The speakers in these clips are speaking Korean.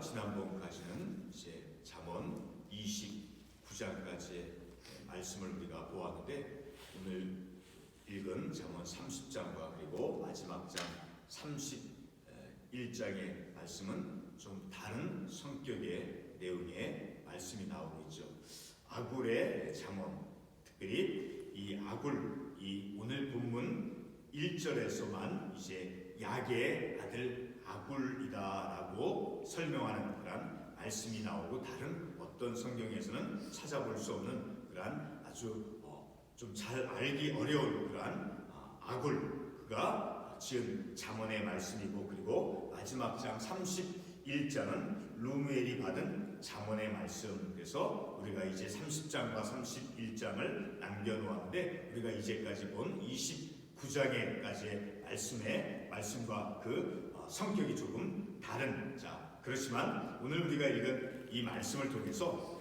지난번까지는 이제 잠언 29장까지의 말씀을 우리가 보았는데, 오늘 읽은 잠언 30장과 그리고 마지막 장 31장의 말씀은 좀 다른 성격의 내용의 말씀이 나오고 있죠. 아굴의 잠언, 특별히 이 아굴, 이 오늘 본문 1절에서만 이제 야게의 아들 아굴이다라고 설명하는 그런 말씀이 나오고, 다른 어떤 성경에서는 찾아볼 수 없는 그런 아주 좀 잘 알기 어려운 그런 아굴, 그가 지은 잠언의 말씀이고, 그리고 마지막 장 31장은 루무엘이 받은 잠언의 말씀. 그래서 우리가 이제 30장과 31장을 남겨놓았는데, 우리가 이제까지 본 29장에까지의 말씀과 그 성격이 조금 다른, 그렇지만 오늘 우리가 읽은 이 말씀을 통해서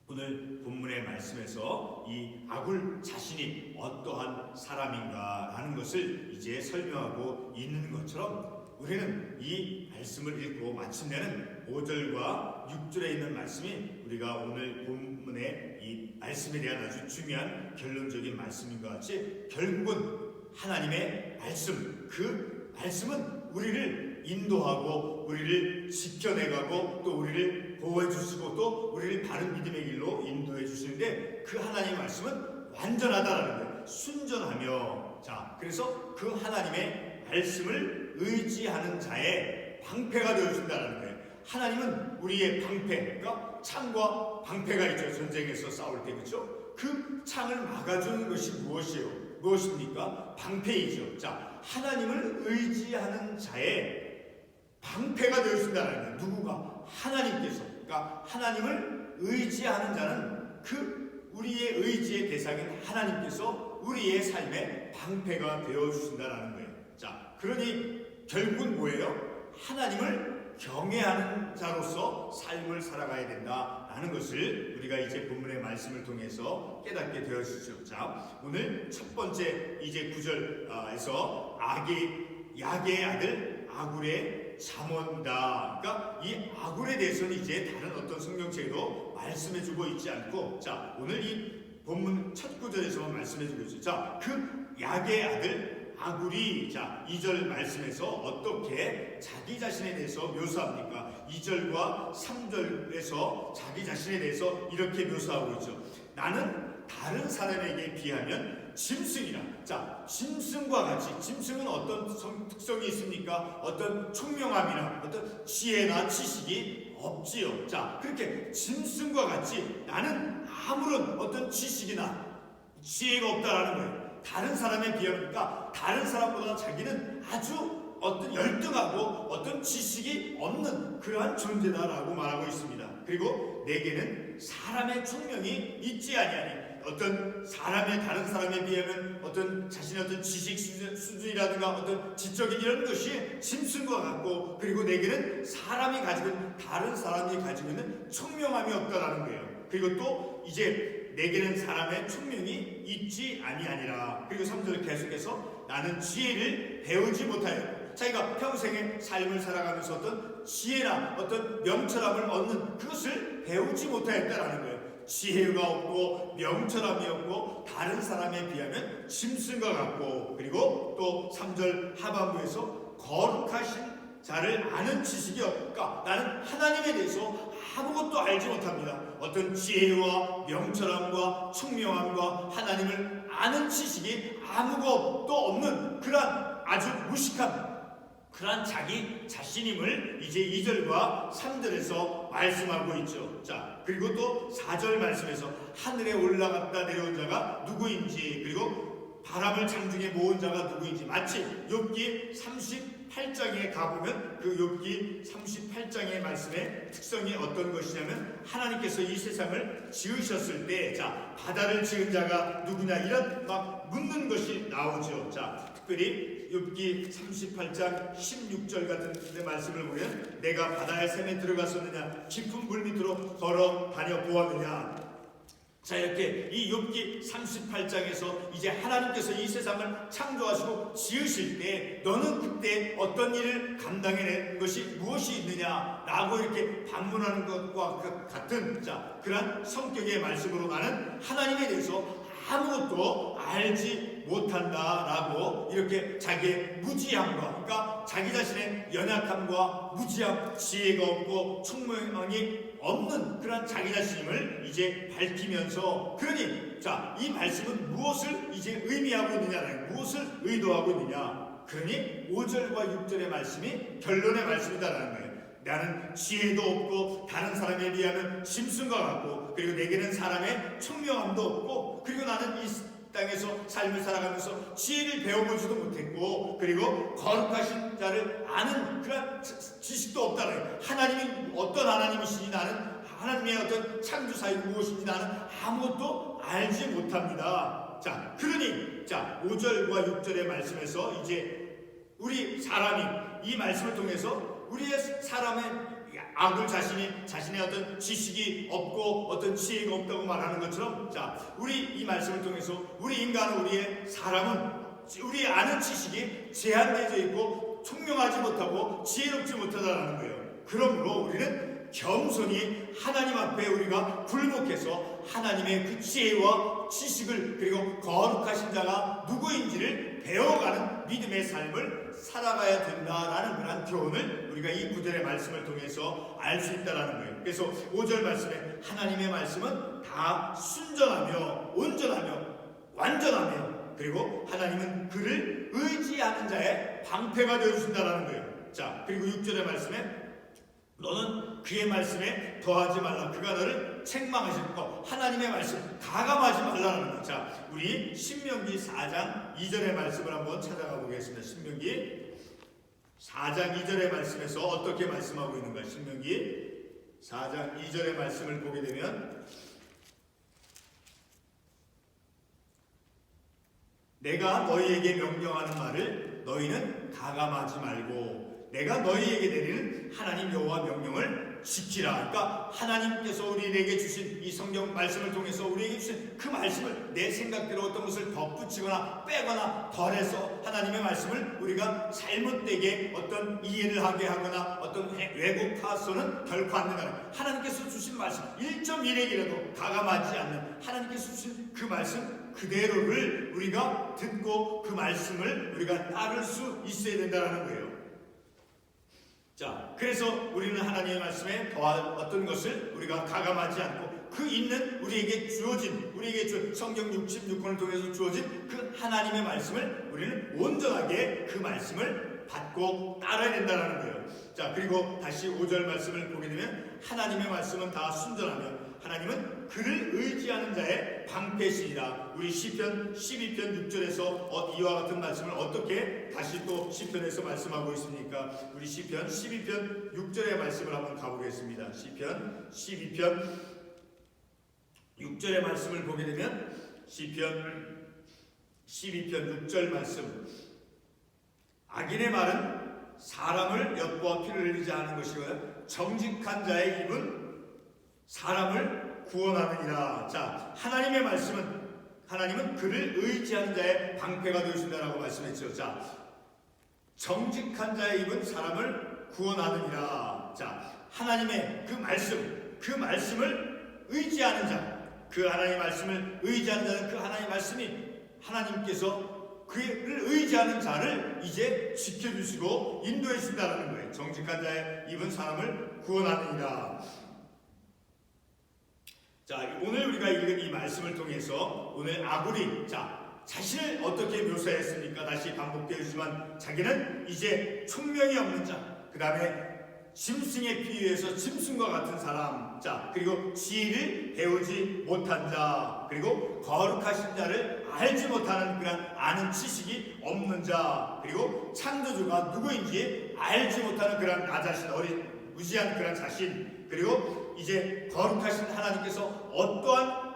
오늘 본문의 말씀에서 이 아굴 자신이 어떠한 사람인가라는 것을 이제 설명하고 있는 것처럼, 우리는 이 말씀을 읽고 마침내는 5절과 6절에 있는 말씀이 우리가 오늘 본문의 이 말씀에 대한 아주 중요한 결론적인 말씀인 것 같이, 결국은 하나님의 말씀, 그 말씀은 우리를 인도하고 우리를 지켜내가고 또 우리를 보호해 주시고 또 우리를 바른 믿음의 길로 인도해 주시는데, 그 하나님의 말씀은 완전하다라는 거예요. 순전하며. 그래서 그 하나님의 말씀을 의지하는 자의 방패가 되어준다는 거예요. 하나님은 우리의 방패, 그러니까 창과 방패가 있죠. 전쟁에서 싸울 때, 그렇죠? 그 창을 막아주는 것이 무엇입니까? 방패이죠. 하나님을 의지하는 자의 방패가 되어준다는 거예요. 누구가? 하나님께서. 그러니까 하나님을 의지하는 자는 그 우리의 의지의 대상인 하나님께서 우리의 삶의 방패가 되어주신다는 거예요. 그러니 결국은 뭐예요? 하나님을 경외하는 자로서 삶을 살아가야 된다라는 것을 우리가 이제 본문의 말씀을 통해서 깨닫게 되었죠. 오늘 첫 번째 이제 9절에서 야게의 아들 아굴의 잠언이다. 그러니까 이 아굴에 대해서는 이제 다른 어떤 성경책에도 말씀해주고 있지 않고, 오늘 이 본문 첫 구절에서만 말씀해주고 있죠. 그 야게의 아들 아굴이 2절 말씀에서 어떻게 자기 자신에 대해서 묘사합니까? 2절과 3절에서 자기 자신에 대해서 이렇게 묘사하고 있죠. 나는 다른 사람에게 비하면 짐승이라. 짐승과 같이, 짐승은 어떤 특성이 있습니까? 어떤 총명함이나 어떤 지혜나 지식이 없지요. 그렇게 짐승과 같이 나는 아무런 어떤 지식이나 지혜가 없다라는 거예요. 다른 사람에 비하니까 다른 사람보다 자기는 아주 어떤 열등하고 어떤 지식이 없는 그러한 존재다라고 말하고 있습니다. 그리고 내게는 사람의 총명이 있지 아니하니, 어떤 다른 사람에 비하면 어떤 자신의 어떤 지식 수준이라든가 어떤 지적인 이런 것이 짐승과 같고, 그리고 내게는 다른 사람이 가지고 있는 총명함이 없다라는 거예요. 그리고 또 이제 내게는 사람의 총명이 있지 아니하니라. 그리고 3절 계속해서 나는 지혜를 배우지 못하였고, 자기가 평생의 삶을 살아가면서 어떤 지혜나 어떤 명철함을 얻는 그것을 배우지 못하였다라는 거예요. 지혜가 없고 명철함이 없고 다른 사람에 비하면 짐승과 같고, 그리고 또 3절 하반부에서 거룩하신 자를 아는 지식이 없을까? 나는 하나님에 대해서 아무것도 알지 못합니다. 어떤 지혜와 명철함과 총명함과 하나님을 아는 지식이 아무것도 없는 그러한 아주 무식한 그러한 자기 자신임을 이제 2절과 3절에서 말씀하고 있죠. 그리고 또 4절 말씀에서 하늘에 올라갔다 내려온 자가 누구인지, 그리고 바람을 장중에 모은 자가 누구인지, 마치 욥기 38장에 가보면 그 욥기 38장의 말씀의 특성이 어떤 것이냐면, 하나님께서 이 세상을 지으셨을 때 바다를 지은 자가 누구냐, 이런 막 묻는 것이 나오죠. 특별히 욥기 38장 16절 같은 데 말씀을 보면, 내가 바다의 샘에 들어갔었느냐, 깊은 물 밑으로 걸어 다녀 보았느냐, 자, 이렇게 이 욥기 38장에서 이제 하나님께서 이 세상을 창조하시고 지으실 때 너는 그때 어떤 일을 감당해낸 것이 무엇이 있느냐라고 이렇게 반문하는 것과 같은 그러한 성격의 말씀으로 나는 하나님에 대해서 아무것도 알지 못한다라고 이렇게 자기의 무지함과, 그러니까 자기 자신의 연약함과 무지함, 지혜가 없고 총명이 없는 그런 자기 자신임을 이제 밝히면서, 그러니 이 말씀은 무엇을 이제 의미하고 있느냐, 무엇을 의도하고 있느냐, 그러니 5절과 6절의 말씀이 결론의 말씀이다라는 거예요. 나는 지혜도 없고 다른 사람에 비하면 짐승과 같고, 그리고 내게는 사람의 총명함도 없고, 그리고 나는 이 땅에서 삶을 살아가면서 지혜를 배워보지도 못했고, 그리고 거룩하신 자를 아는 그런 지식도 없다는 거예요. 하나님이 어떤 하나님이시니 나는, 하나님의 어떤 창조사이 무엇인지 나는 아무것도 알지 못합니다. 그러니 5절과 6절의 말씀에서 이제 우리 사람이 이 말씀을 통해서 우리의 사람의 악을 자신의 어떤 지식이 없고 어떤 지혜가 없다고 말하는 것처럼, 우리 이 말씀을 통해서 우리 인간은, 우리의 사람은 우리 아는 지식이 제한되어 있고 총명하지 못하고 지혜롭지 못하다라는 거예요. 그러므로 우리는 겸손히 하나님 앞에 우리가 굴복해서 하나님의 그 지혜와 지식을, 그리고 거룩하신 자가 누구인지를 배워가는 믿음의 삶을 살아가야 된다라는 그런 교훈을 우리가 이 구절의 말씀을 통해서 알 수 있다라는 거예요. 그래서 5절 말씀에 하나님의 말씀은 다 순전하며 온전하며 완전하며, 그리고 하나님은 그를 의지하는 자의 방패가 되어주신다라는 거예요. 그리고 6절의 말씀에 너는 그의 말씀에 더하지 말라. 그가 너를 책망하실 것. 하나님의 말씀 가감하지 말라는 거. 우리 신명기 4장 2절의 말씀을 한번 찾아가 보겠습니다. 신명기 4장 2절의 말씀에서 어떻게 말씀하고 있는가. 신명기 4장 2절의 말씀을 보게 되면, 내가 너희에게 명령하는 말을 너희는 가감하지 말고 내가 너희에게 내리는 하나님 여호와 명령을 지키라. 그러니까 하나님께서 우리에게 주신 이 성경 말씀을 통해서 우리에게 주신 그 말씀을 내 생각대로 어떤 것을 덧붙이거나 빼거나 덜해서 하나님의 말씀을 우리가 잘못되게 어떤 이해를 하게 하거나 어떤 왜곡하서는 결코 안 된다. 하나님께서 주신 말씀 1.1핵이라도 가감하지 않는 하나님께서 주신 그 말씀 그대로를 우리가 듣고 그 말씀을 우리가 따를 수 있어야 된다는 거예요. 그래서 우리는 하나님의 말씀에 더할 어떤 것을 우리가 가감하지 않고 그 있는 우리에게 주어진 성경 66권을 통해서 주어진 그 하나님의 말씀을 우리는 온전하게 그 말씀을 받고 따라야 된다는 거예요. 그리고 다시 5절 말씀을 보게 되면 하나님의 말씀은 다 순전하며 하나님은 그를 의지하는 자의 방패시니라. 우리 시편 12편 6절에서 이와 같은 말씀을 어떻게 다시 또 시편에서 말씀하고 있습니까? 우리 시편 12편 6절의 말씀을 한번 가보겠습니다. 시편 12편 6절의 말씀을 보게 되면 시편 12편 6절 말씀, 악인의 말은 사람을 엿보아 피를 흘리지 않은 것이고요, 정직한 자의 입은 사람을 구원하느니라. 하나님의 말씀은 하나님은 그를 의지하는 자의 방패가 되신다라고 말씀했죠. 정직한 자의 입은 사람을 구원하느니라. 하나님의 그 말씀을 의지하는 자, 그 하나님의 말씀을 의지하는 자는 그 하나님의 말씀이 하나님께서 그를 의지하는 자를 이제 지켜주시고 인도해 주신다는 거예요. 정직한 자의 입은 사람을 구원하느니라. 오늘 우리가 읽은 이 말씀을 통해서 오늘 아굴이 자신을 어떻게 묘사했습니까? 다시 반복되지만 자기는 이제 총명이 없는 자, 그 다음에 짐승에 비유해서 짐승과 같은 사람, 그리고 지혜를 배우지 못한 자, 그리고 거룩하신 자를 알지 못하는 그런 아는 지식이 없는 자, 그리고 창조주가 누구인지 알지 못하는 그런 나 자신, 무지한 그런 자신, 그리고 이제 거룩하신 하나님께서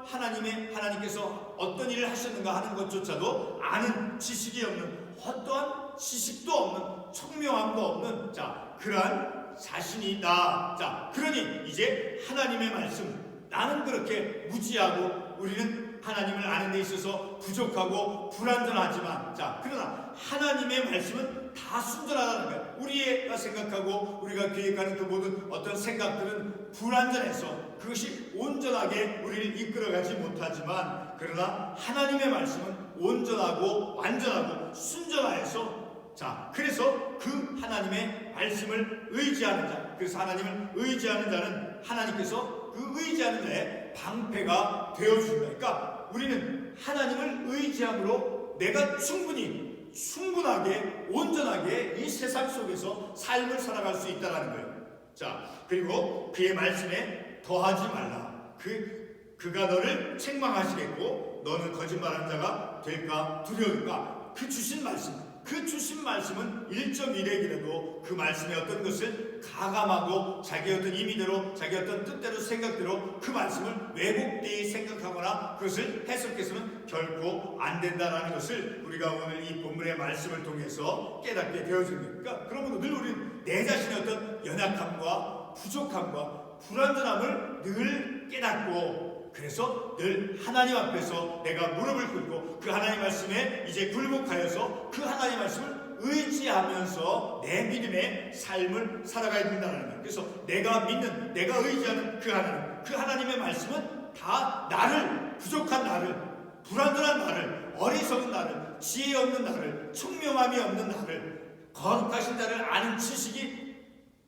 하나님께서 어떤 일을 하셨는가 하는 것조차도 아는 지식이 없는, 어떠한 지식도 없는, 총명함도 없는 그러한 자신이다. 그러니 이제 하나님의 말씀, 나는 그렇게 무지하고 우리는 하나님을 아는 데 있어서 부족하고 불완전하지만, 자, 그러나 하나님의 말씀은 다 순전하다는 거예요. 우리가 생각하고 우리가 계획하는 그 모든 어떤 생각들은 불완전해서 그것이 온전하게 우리를 이끌어가지 못하지만, 그러나 하나님의 말씀은 온전하고 완전하고 순전하여서, 자, 그래서 그 하나님의 말씀을 의지하는 자, 그래서 하나님을 의지하는 자는 하나님께서 그 의지하는 자의 방패가 되어주신다. 그러니까 우리는 하나님을 의지함으로 내가 충분하게 온전하게 이 세상 속에서 삶을 살아갈 수 있다는 거예요. 자, 그리고 그의 말씀에 더하지 말라. 그가 너를 책망하시겠고 너는 거짓말하는 자가 될까 두려울까. 그 주신 말씀은 1.1핵이라도 그 말씀의 어떤 것을 가감하고 자기 어떤 임의대로 자기 어떤 뜻대로 생각대로 그 말씀을 왜곡되이 생각하거나 그것을 해석해서는 결코 안 된다는 것을 우리가 오늘 이 본문의 말씀을 통해서 깨닫게 되어집니다. 그러니까 그러므로 늘 우리는 내 자신의 어떤 연약함과 부족함과 불완전함을 늘 깨닫고, 그래서 늘 하나님 앞에서 내가 무릎을 꿇고 그 하나님 말씀에 이제 굴복하여서 그 하나님 말씀을 의지하면서 내 믿음의 삶을 살아가야 된다는 거예요. 그래서 내가 믿는, 내가 의지하는 그 하나님의 말씀은 다 나를, 부족한 나를, 불완전한 나를, 어리석은 나를, 지혜 없는 나를, 총명함이 없는 나를, 거룩하신 나를 아는 지식이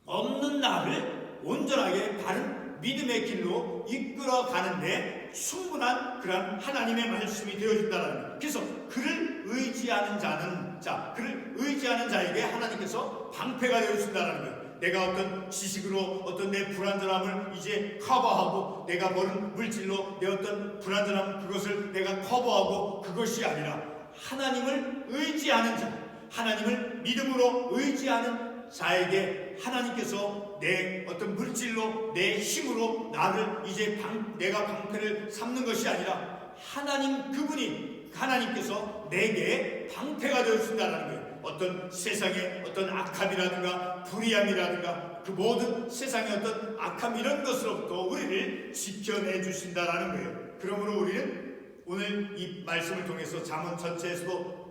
없는 나를 온전하게 바른 믿음의 길로 이끌어 가는데 충분한 그런 하나님의 말씀이 되어진다는 거예요. 그래서 그를 의지하는 자는, 자, 그를 의지하는 자에게 하나님께서 방패가 되어주신다는 거예요. 내가 어떤 지식으로 어떤 내 불완전함을 이제 커버하고 내가 버는 물질로 내 어떤 불완전함 그것을 내가 커버하고 그것이 아니라 하나님을 의지하는 자, 하나님을 믿음으로 의지하는 자에게 하나님께서 내 어떤 물질로 내 힘으로 나를 이제 내가 방패를 삼는 것이 아니라 하나님 그분이 하나님께서 내게 방패가 되어주신다는 거예요. 어떤 세상의 어떤 악함이라든가 불의함이라든가 그 모든 세상의 어떤 악함 이런 것으로부터 우리를 지켜내 주신다는 거예요. 그러므로 우리는 오늘 이 말씀을 통해서 잠언 전체에서도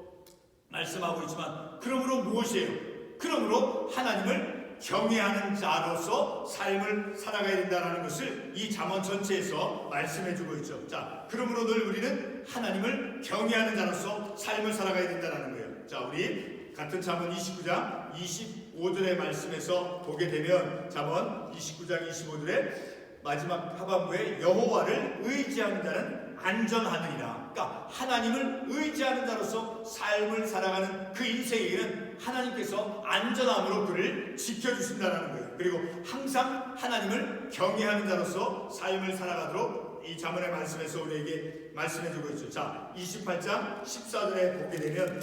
말씀하고 있지만 그러므로 무엇이에요? 그러므로 하나님을 경외하는 자로서 삶을 살아가야 된다는 것을 이 잠언 전체에서 말씀해주고 있죠. 자, 그러므로 늘 우리는 하나님을 경외하는 자로서 삶을 살아가야 된다는 거예요. 자, 우리 같은 잠언 29장 25절의 말씀에서 보게 되면 잠언 29장 25절에 마지막 하반부에 여호와를 의지하는 자는 안전하느니라. 그러니까 하나님을 의지하는 자로서 삶을 살아가는 그 인생에게는 하나님께서 안전함으로 그를 지켜주신다는 거예요. 그리고 항상 하나님을 경외하는 자로서 삶을 살아가도록 이 잠언의 말씀에서 우리에게 말씀해주고 있죠. 자, 28장 14절에 보게 되면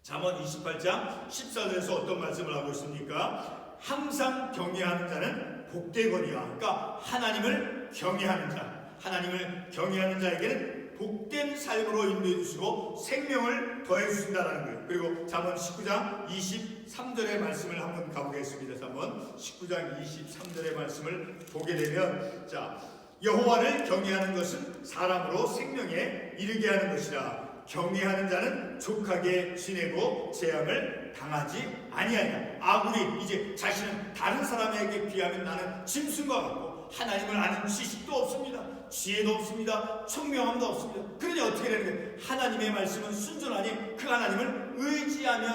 잠언 28장 14절에서 어떤 말씀을 하고 있습니까? 항상 경외하는 자는 복되거니와. 그러니까 하나님을 경외하는 자, 하나님을 경외하는 자에게는 복된 삶으로 인도해 주시고 생명을 더해 주신다는 거예요. 그리고 잠언 19장 23절의 말씀을 한번 가보겠습니다. 잠언 19장 23절의 말씀을 보게 되면, 자, 여호와를 경외하는 것은 사람으로 생명에 이르게 하는 것이라. 경외하는 자는 족하게 지내고 재앙을 당하지 아니하리라. 아굴이 이제 자신은 다른 사람에게 비하면 나는 짐승과 같고 하나님을 아는 지식도 없습니다. 지혜도 없습니다. 총명함도 없습니다. 그러니 어떻게 되는 거예요? 하나님의 말씀은 순전하니 그 하나님을 의지하며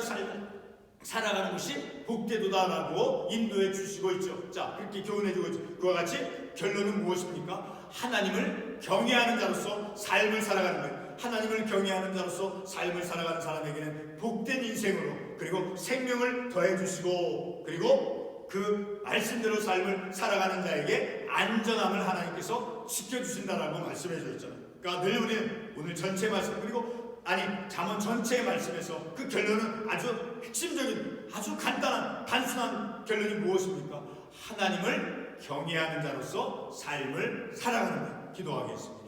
살아가는 것이 복되도다라고 인도해 주시고 있죠. 자, 그렇게 교훈해 주고 있죠. 그와 같이 결론은 무엇입니까? 하나님을 경외하는 자로서 삶을 살아가는 거예요. 하나님을 경외하는 자로서 삶을 살아가는 사람에게는 복된 인생으로 그리고 생명을 더해 주시고 그리고 그 말씀대로 삶을 살아가는 자에게 안전함을 하나님께서 지켜주신다라고 말씀해 주셨잖아요. 그러니까 늘 우리는 오늘 전체 말씀 그리고 잠언 전체의 말씀에서 그 결론은 아주 핵심적인 아주 간단한 단순한 결론이 무엇입니까? 하나님을 경외하는 자로서 삶을 살아가는 것. 기도하겠습니다.